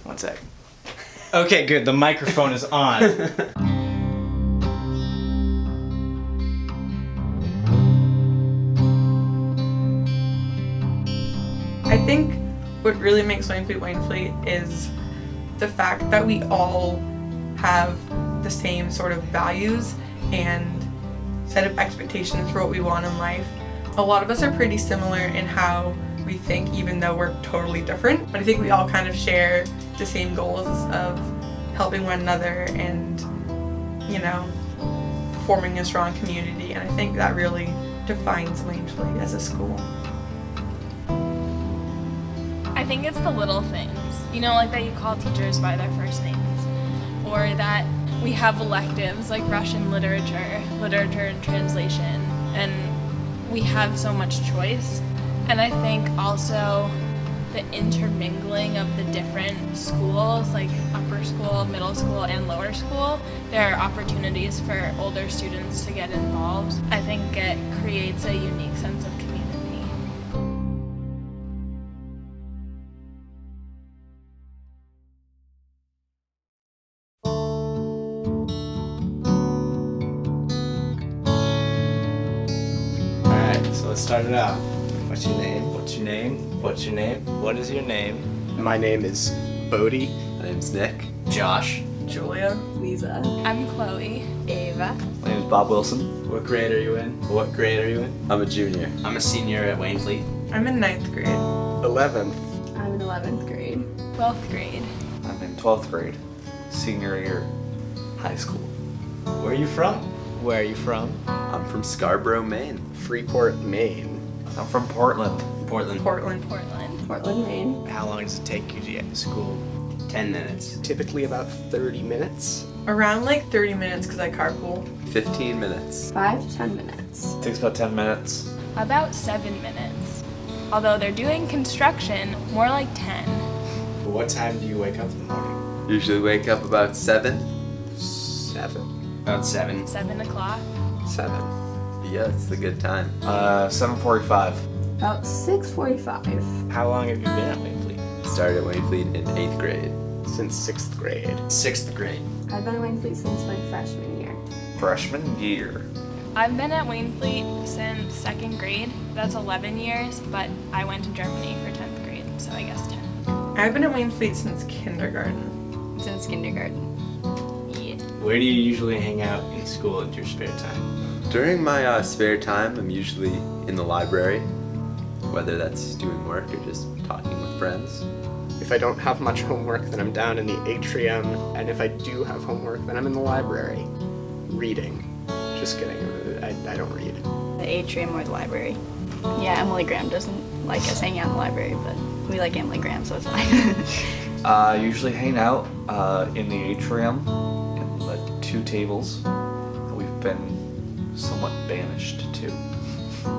One sec. Okay, good. The microphone is on. I think what really makes Waynflete is the fact that we all have the same sort of values and set of expectations for what we want in life. A lot of us are pretty similar in how we think, even though we're totally different. But I think we all kind of share the same goals of helping one another and, you know, forming a strong community. And I think that really defines Waynflete as a school. I think it's the little things, you know, like that you call teachers by their first names, or that we have electives like Russian literature, literature and translation, and we have so much choice. And I think also the intermingling of the different schools, like upper school, middle school, and lower school, there are opportunities for older students to get involved. I think it creates a unique sense of community. So let's start it out. What's your name? What's your name? What's your name? What is your name? My name is Bodie. My name's Nick. Josh. Julia. Lisa. I'm Chloe. Ava. My name is Bob Wilson. What grade are you in? What grade are you in? I'm a junior. I'm a senior at Waynflete. I'm in 9th grade. 11th. I'm in 11th grade. 12th grade. I'm in 12th grade, senior year, high school. Where are you from? Where are you from? I'm from Scarborough, Maine. Freeport, Maine. I'm from Portland. Portland. Portland. Portland, Maine. How long does it take you to get to school? 10 minutes. Typically about 30 minutes. Around like 30 minutes because I carpool. 15 minutes. 5 to 10 minutes. It takes about 10 minutes. About 7 minutes. Although they're doing construction, more like 10. What time do you wake up in the morning? Usually wake up about 7. 7. About 7. 7 o'clock. 7. Yeah, it's a good time. 7:45. About 6:45. How long have you been at Waynflete? Started at Waynflete in 8th grade. Since 6th grade. 6th grade. I've been at Waynflete since my freshman year. Freshman year. I've been at Waynflete since 2nd grade. That's 11 years, but I went to Germany for 10th grade, so I guess 10. I've been at Waynflete since kindergarten. Since kindergarten. Yeah. Where do you usually hang out in school in your spare time? During my spare time, I'm usually in the library, whether that's doing work or just talking with friends. If I don't have much homework, then I'm down in the atrium. And if I do have homework, then I'm in the library. Reading. Just kidding. I don't read. The atrium or the library. Yeah, Emily Graham doesn't like us hanging out in the library, but we like Emily Graham, so it's fine. Usually hang out in the atrium in the 2 tables that we've been somewhat banished to.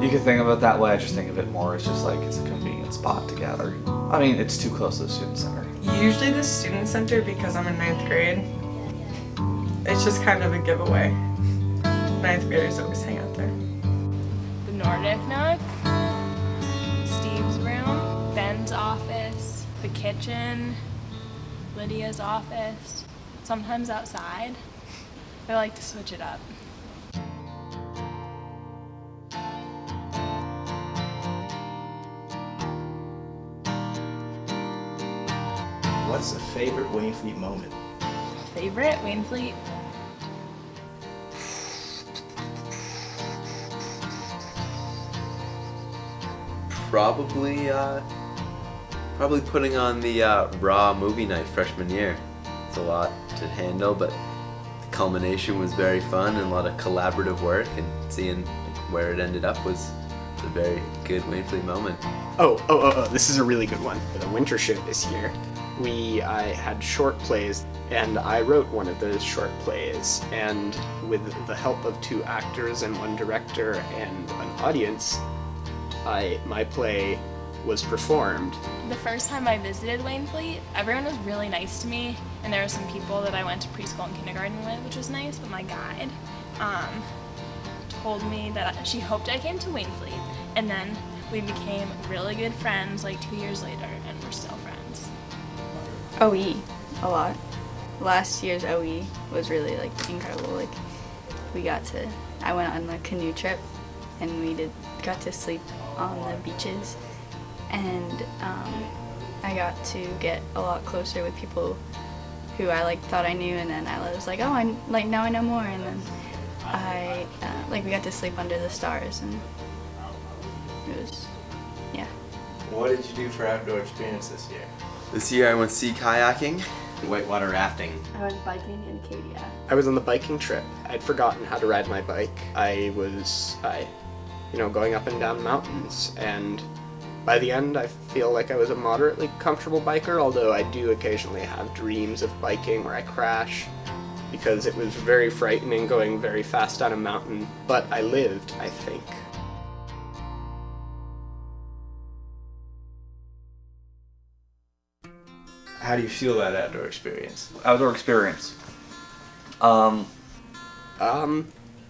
You can think of it that way, I just think of it more as just like it's a convenient spot to gather. I mean, it's too close to the student center. Usually the student center because I'm in 9th grade. It's just kind of a giveaway. 9th graders always hang out there. The Nordic Nook, Steve's room, Ben's office, the kitchen, Lydia's office, sometimes outside. I like to switch it up. What's a favorite Waynflete moment? Favorite Waynflete? Probably putting on the Raw movie night freshman year. It's a lot to handle, but the culmination was very fun and a lot of collaborative work, and seeing where it ended up was a very good Waynflete moment. Oh, this is a really good one. For the winter show this year, I had short plays, and I wrote one of those short plays, and with the help of 2 actors and 1 director and an audience, my play was performed. The first time I visited Waynflete, everyone was really nice to me, and there were some people that I went to preschool and kindergarten with, which was nice, but my guide told me that she hoped I came to Waynflete, and then we became really good friends like 2 years later, and we're still friends. OE a lot. Last year's OE was really like incredible. Like I went on a canoe trip and we got to sleep on the beaches, and I got to get a lot closer with people who I like thought I knew, and then I was like, oh, now I know more, and then we got to sleep under the stars, and it was, yeah. What did you do for outdoor experience this year? This year I went sea kayaking. Whitewater rafting. I went biking in Acadia. I was on the biking trip. I'd forgotten how to ride my bike. I was, going up and down mountains, and by the end I feel like I was a moderately comfortable biker, although I do occasionally have dreams of biking where I crash, because it was very frightening going very fast down a mountain, but I lived, I think. How do you feel about outdoor experience? Outdoor experience.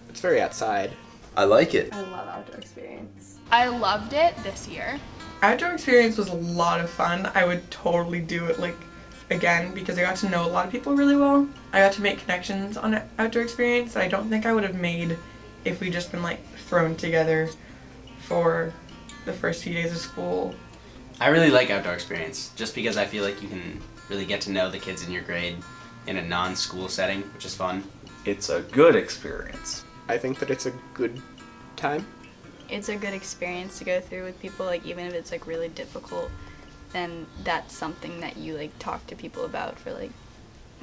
It's very outside. I like it. I love outdoor experience. I loved it this year. Outdoor experience was a lot of fun. I would totally do it again because I got to know a lot of people really well. I got to make connections on outdoor experience that I don't think I would have made if we just been thrown together for the first few days of school. I really like outdoor experience just because I feel like you can really get to know the kids in your grade in a non-school setting, which is fun. It's a good experience. I think that it's a good time. It's a good experience to go through with people, even if it's really difficult, then that's something that you talk to people about for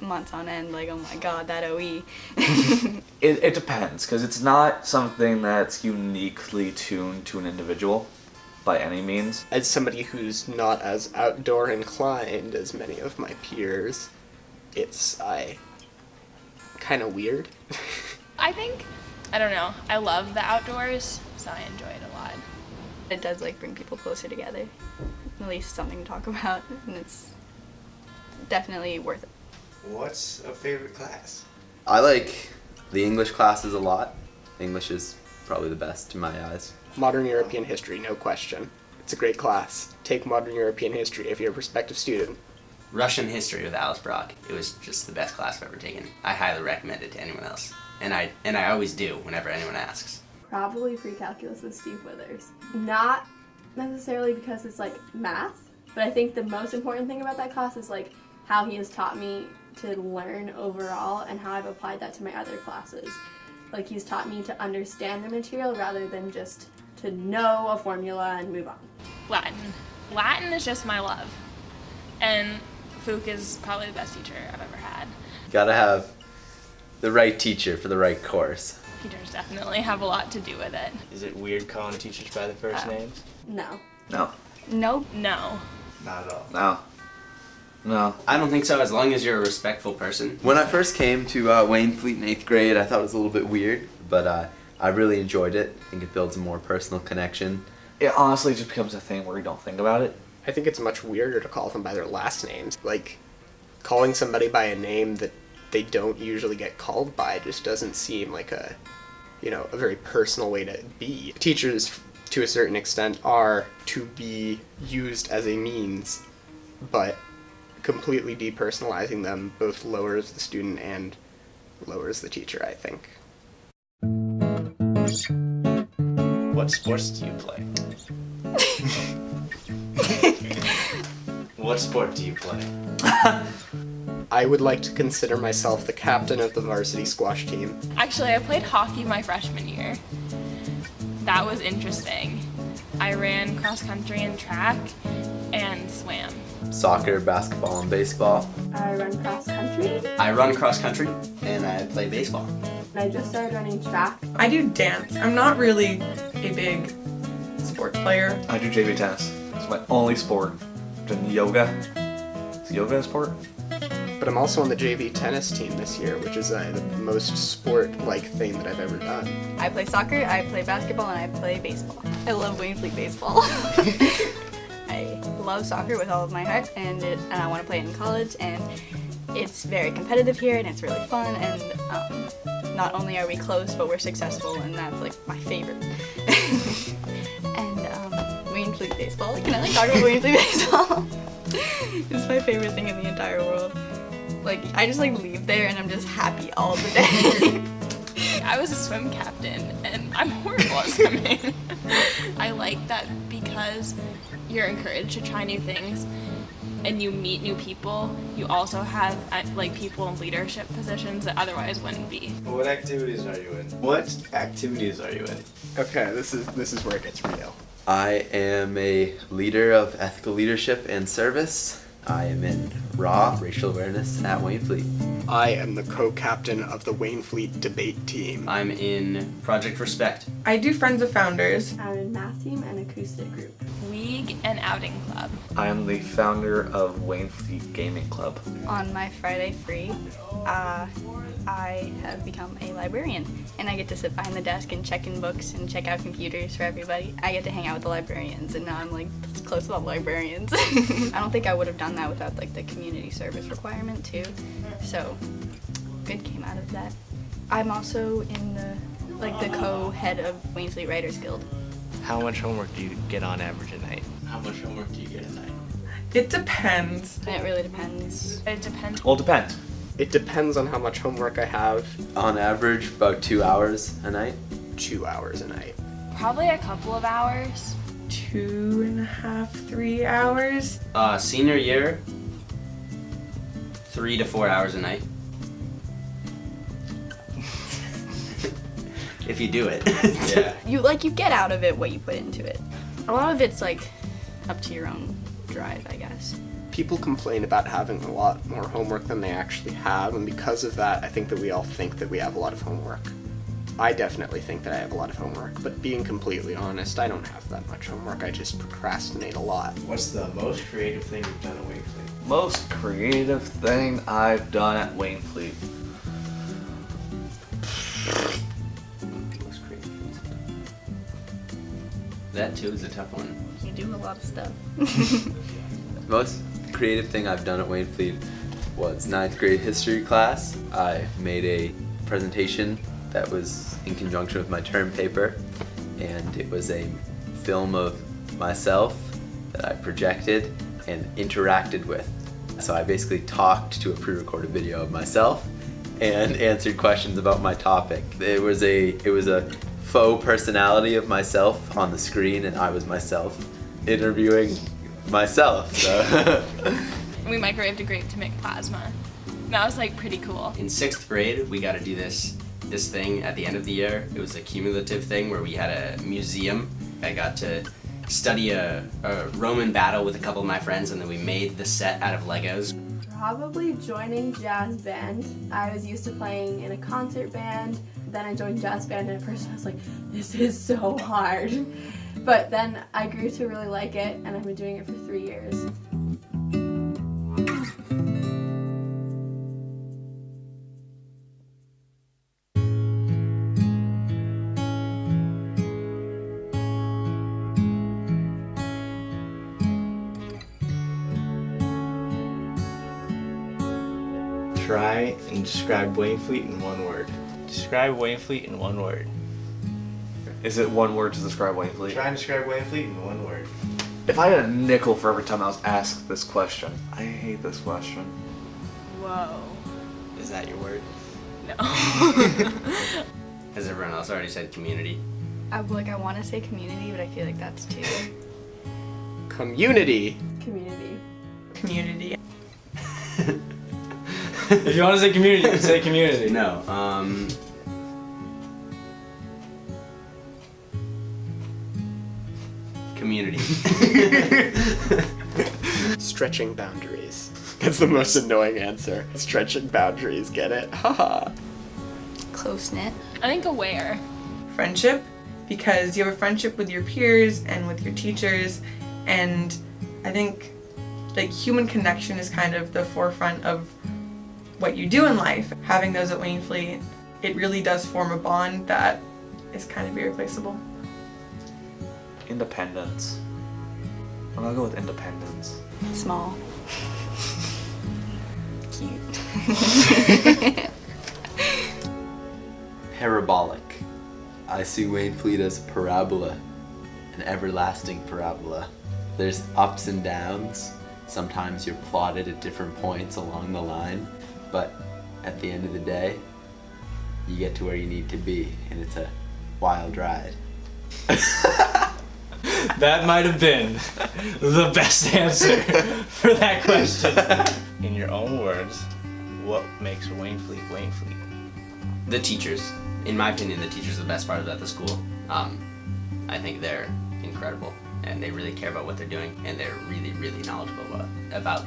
months on end, oh my god, that OE. It depends, because it's not something that's uniquely tuned to an individual by any means. As somebody who's not as outdoor inclined as many of my peers, it's kind of weird. I don't know, I love the outdoors, so I enjoy it a lot. It does bring people closer together, at least something to talk about, and it's definitely worth it. What's a favorite class? I like the English classes a lot. English is probably the best in my eyes. Modern European history, no question. It's a great class. Take modern European history if you're a prospective student. Russian history with Alice Brock. It was just the best class I've ever taken. I highly recommend it to anyone else. And I always do whenever anyone asks. Probably pre-calculus with Steve Withers. Not necessarily because it's math, but I think the most important thing about that class is how he has taught me to learn overall and how I've applied that to my other classes. He's taught me to understand the material rather than just to know a formula and move on. Latin is just my love. And Fook is probably the best teacher I've ever had. Gotta have the right teacher for the right course. Teachers definitely have a lot to do with it. Is it weird calling teachers by their first names? No. No. Nope. No. Not at all. No. I don't think so, as long as you're a respectful person. When I first came to Waynflete in 8th grade, I thought it was a little bit weird, but I really enjoyed it. I think it builds a more personal connection. It honestly just becomes a thing where you don't think about it. I think it's much weirder to call them by their last names. Calling somebody by a name that they don't usually get called by just doesn't seem like a very personal way to be. Teachers, to a certain extent, are to be used as a means, but completely depersonalizing them both lowers the student and lowers the teacher, I think. What sports do you play? What sport do you play? I would like to consider myself the captain of the varsity squash team. Actually, I played hockey my freshman year. That was interesting. I ran cross country and track and swam. Soccer, basketball, and baseball. I run cross country. I run cross country and I play baseball. And I just started running track. I do dance. I'm not really a big sports player. I do JV tennis. It's my only sport. Then yoga. Is yoga a sport? But I'm also on the JV tennis team this year, which is the most sport-like thing that I've ever done. I play soccer, I play basketball, and I play baseball. I love Waynflete baseball. I love soccer with all of my heart, and I want to play it in college, and it's very competitive here, and it's really fun, and not only are we close, but we're successful, and that's my favorite. And Waynflete baseball, can I talk about Waynflete baseball? It's my favorite thing in the entire world. Like, I just like leave there and I'm just happy all the day. I was a swim captain and I'm horrible at swimming. I like that because you're encouraged to try new things and you meet new people, you also have like people in leadership positions that otherwise wouldn't be. What activities are you in? What activities are you in? Okay, this is where it gets real. I am a leader of ethical leadership and service. I am in RAW, Racial Awareness at Waynflete. I am the co-captain of the Waynflete debate team. I'm in Project Respect. I do Friends of Founders. I'm in math team and acoustic group. League and outing club. I am the founder of Waynflete Gaming Club. On my Friday free, I have become a librarian, and I get to sit behind the desk and check in books and check out computers for everybody. I get to hang out with the librarians, and now I'm like close with all the librarians. I don't think I would have done that without like the community service requirement too. So good came out of that. I'm also in the co-head of Waynflete Writers Guild. How much homework do you get on average a night? How much homework do you get a night? It depends. And it really depends. It depends. Well, it depends. It depends on how much homework I have. On average, about 2 hours a night. 2 hours a night. Probably a couple of hours. 2.5, 3 hours. Senior year, 3 to 4 hours a night. If you do it. Yeah. You get out of it what you put into it. A lot of it's like up to your own drive, I guess. People complain about having a lot more homework than they actually have, and because of that, I think that we all think that we have a lot of homework. I definitely think that I have a lot of homework, but being completely honest, I don't have that much homework. I just procrastinate a lot. What's the most creative thing you've done at Waynflete? Most creative thing I've done at Waynflete. Most creative things. That too is a tough one. You do a lot of stuff. Most creative thing I've done at Waynflete was 9th grade history class. I made a presentation that was in conjunction with my term paper, and it was a film of myself that I projected and interacted with. So I basically talked to a pre-recorded video of myself and answered questions about my topic. It was a faux personality of myself on the screen, and I was myself interviewing myself. So. We microwaved a grape to make plasma. That was like pretty cool. In 6th grade, we got to do this thing at the end of the year. It was a cumulative thing where we had a museum. I got to study a Roman battle with a couple of my friends, and then we made the set out of Legos. Probably joining jazz band. I was used to playing in a concert band. Then I joined jazz band, and at first I was like, this is so hard. But then I grew to really like it, and I've been doing it for 3 years. Try and describe Waynflete in one word. Describe Waynflete in one word. Is it one word to describe Waynflete? Try and describe Waynflete in one word. If I had a nickel for every time I was asked this question, I hate this question. Whoa. Is that your word? No. Has everyone else already said community? I want to say community, but I feel like that's too. Community. Community. Community. If you want to say community, you can say community. No. Community. Stretching boundaries. That's the most annoying answer. Stretching boundaries, get it? Haha. Close knit. I think aware. Friendship, because you have a friendship with your peers and with your teachers, and I think like human connection is kind of the forefront of what you do in life. Having those at Waynflete, it really does form a bond that is kind of irreplaceable. Independence. I'm gonna go with independence. Small. Cute. Parabolic. I see Waynflete as a parabola, an everlasting parabola. There's ups and downs, Sometimes you're plotted at different points along the line, but at the end of the day, you get to where you need to be, and it's a wild ride. That might have been the best answer for that question. In your own words, what makes Waynflete Waynflete? The teachers, in my opinion, the teachers are the best part about the school. I think they're incredible, and they really care about what they're doing, and they're really, really knowledgeable about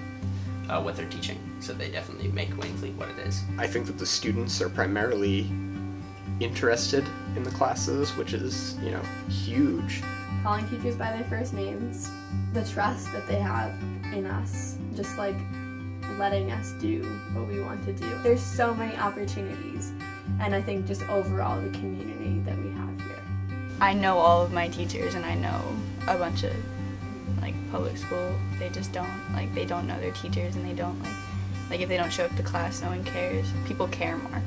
what they're teaching. So they definitely make Waynflete what it is. I think that the students are primarily interested in the classes, which is, huge. Calling teachers by their first names, the trust that they have in us, just like letting us do what we want to do. There's so many opportunities, and I think just overall the community that we have here. I know all of my teachers, and I know a bunch of public school. They just don't they don't know their teachers, and they don't like if they don't show up to class, no one cares. People care more.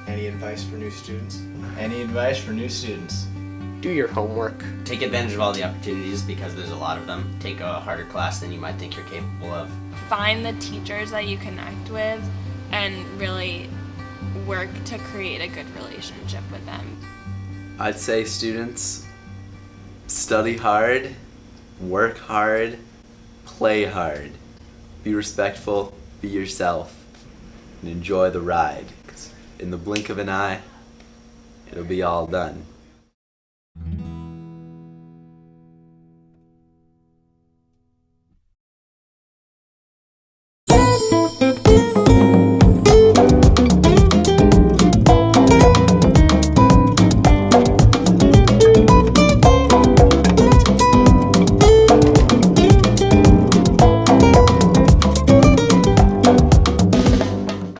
Any advice for new students? Any advice for new students? Do your homework. Take advantage of all the opportunities because there's a lot of them. Take a harder class than you might think you're capable of. Find the teachers that you connect with and really work to create a good relationship with them. I'd say students, study hard, work hard, play hard, be respectful, be yourself, and enjoy the ride. 'Cause in the blink of an eye, it'll be all done.